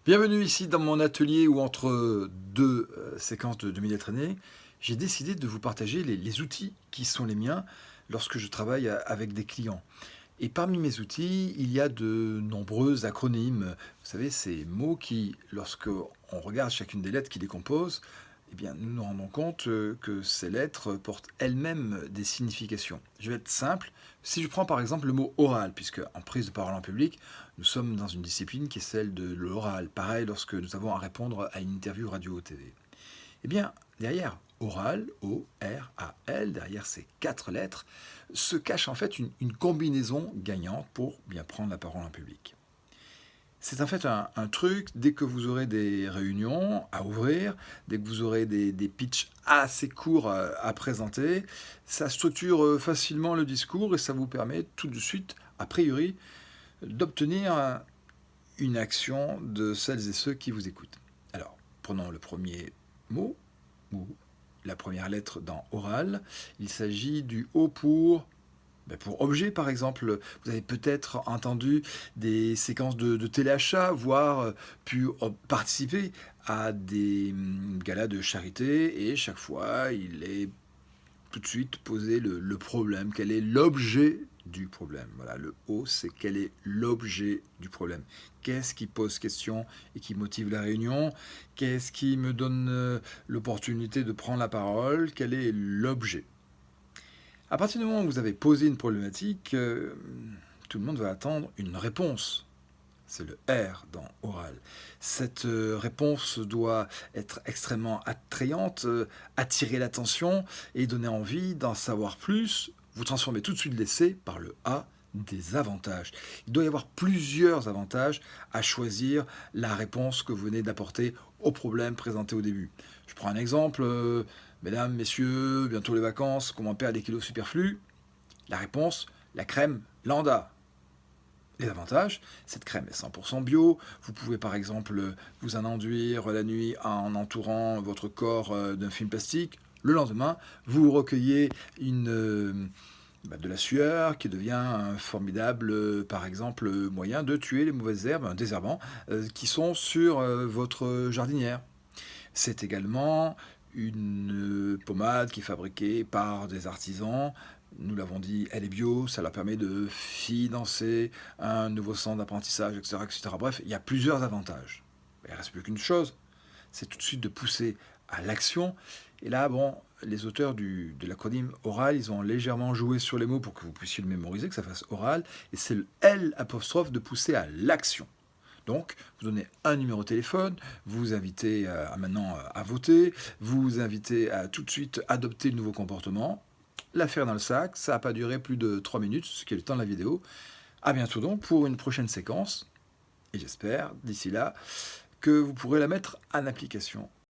Bienvenue ici dans mon atelier où entre deux séquences de demi-lettres aînées, j'ai décidé de vous partager les outils qui sont les miens lorsque je travaille avec des clients. Et parmi mes outils, il y a de nombreux acronymes. Vous savez, ces mots qui, lorsque on regarde chacune des lettres qui les composent, eh bien, nous nous rendons compte que ces lettres portent elles-mêmes des significations. Je vais être simple. Si je prends par exemple le mot oral, puisque en prise de parole en public, nous sommes dans une discipline qui est celle de l'oral. Pareil lorsque nous avons à répondre à une interview radio ou TV. Eh bien, derrière oral, O-R-A-L, derrière ces 4 lettres, se cache en fait une combinaison gagnante pour bien prendre la parole en public. C'est en fait un truc, dès que vous aurez des réunions à ouvrir, dès que vous aurez des pitchs assez courts à présenter, ça structure facilement le discours et ça vous permet tout de suite, a priori, d'obtenir une action de celles et ceux qui vous écoutent. Alors, prenons le premier mot, ou la première lettre dans oral. Il s'agit du O pour objet, par exemple. Vous avez peut-être entendu des séquences de téléachat, voire pu participer à des galas de charité, et chaque fois, il est tout de suite posé le problème. Quel est l'objet du problème? Voilà, le O, c'est quel est l'objet du problème. Qu'est-ce qui pose question et qui motive la réunion? Qu'est-ce qui me donne l'opportunité de prendre la parole? Quel est l'objet? À partir du moment où vous avez posé une problématique, tout le monde va attendre une réponse. C'est le R dans oral. Cette réponse doit être extrêmement attrayante, attirer l'attention et donner envie d'en savoir plus. Vous transformez tout de suite l'essai par le A des avantages. Il doit y avoir plusieurs avantages à choisir la réponse que vous venez d'apporter au problème présenté au début. Je prends un exemple. Mesdames, messieurs, bientôt les vacances, comment perdre des kilos superflus? La réponse, la crème Landa. Les avantages, cette crème est 100% bio. Vous pouvez par exemple vous en enduire la nuit en entourant votre corps d'un film plastique. Le lendemain, vous recueillez de la sueur qui devient un formidable, par exemple, moyen de tuer les mauvaises herbes, un désherbant, qui sont sur votre jardinière. C'est également une pommade qui est fabriquée par des artisans. Nous l'avons dit, elle est bio, ça leur permet de financer un nouveau centre d'apprentissage, etc., etc. Bref, il y a plusieurs avantages. Il ne reste plus qu'une chose, c'est tout de suite de pousser à l'action. Et là, bon, les auteurs de l'acronyme oral, ils ont légèrement joué sur les mots pour que vous puissiez le mémoriser, que ça fasse oral. Et c'est le L apostrophe de pousser à l'action. Donc, vous donnez un numéro de téléphone, vous invitez maintenant à voter, vous invitez à tout de suite adopter le nouveau comportement, l'affaire dans le sac, ça n'a pas duré plus de 3 minutes, ce qui est le temps de la vidéo. À bientôt donc pour une prochaine séquence, et j'espère d'ici là que vous pourrez la mettre en application.